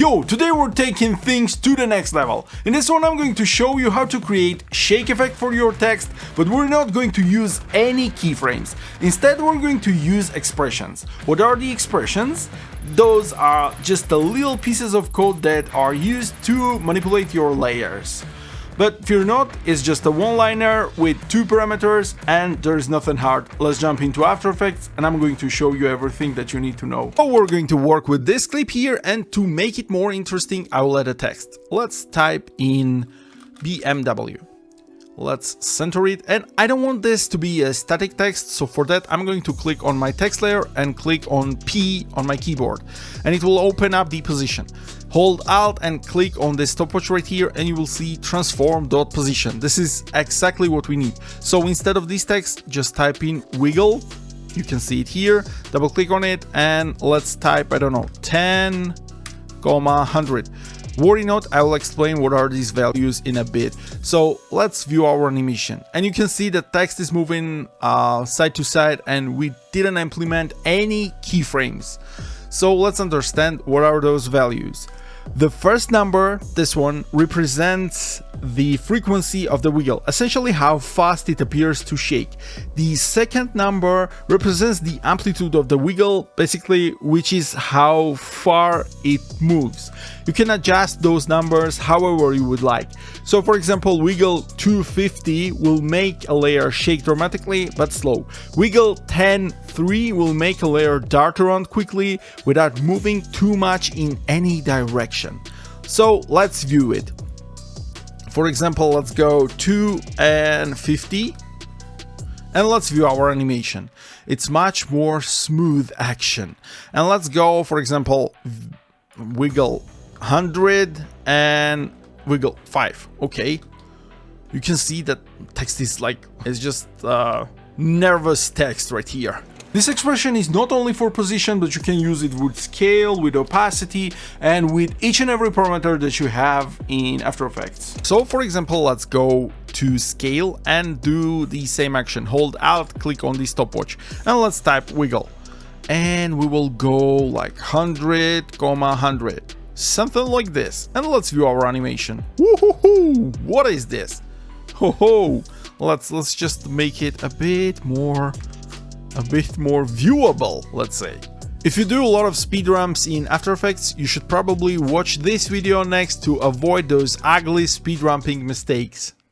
Yo, today we're taking things to the next level. In this one I'm going to show you how to create shake effect for your text, but we're not going to use any keyframes. Instead we're going to use expressions. What are the expressions? Those are just the little pieces of code that are used to manipulate your layers. But fear not, it's just a one-liner with 2 parameters and there's nothing hard. Let's jump into After Effects and I'm going to show you everything that you need to know. So we're going to work with this clip here, and to make it more interesting, I will add a text. Let's type in BMW. Let's center it, and I don't want this to be a static text, so for that I'm going to click on my text layer and click on P on my keyboard, and it will open up the position. Hold Alt and click on this stopwatch right here and you will see transform.position. This is exactly what we need. So instead of this text, just type in wiggle. You can see it here. Double click on it and let's type, I don't know, 10, 100. Worry not, I will explain what are these values in a bit. So let's view our animation, and you can see the text is moving side to side and we didn't implement any keyframes. So let's understand what are those values. The first number, this one, represents the frequency of the wiggle, essentially how fast it appears to shake. The second number represents the amplitude of the wiggle, basically, which is how far it moves. You can adjust those numbers however you would like. So for example, wiggle 250 will make a layer shake dramatically but slow. Wiggle 10.3 will make a layer dart around quickly without moving too much in any direction. So let's view it. For example, let's go 250 and let's view our animation. It's much more smooth action. And let's go, for example, wiggle 100 and wiggle 5. Okay, you can see that text is like, it's just nervous text right here. This expression is not only for position, but you can use it with scale, with opacity, and with each and every parameter that you have in After Effects. So for example, let's go to scale and do the same action. Hold Alt, click on the stopwatch, and let's type wiggle. And we will go like 100, 100. Something like this. And let's view our animation. Woohoo! What is this? Ho ho! Let's just make it a bit more viewable, let's say. If you do a lot of speed ramps in After Effects, you should probably watch this video next to avoid those ugly speed ramping mistakes.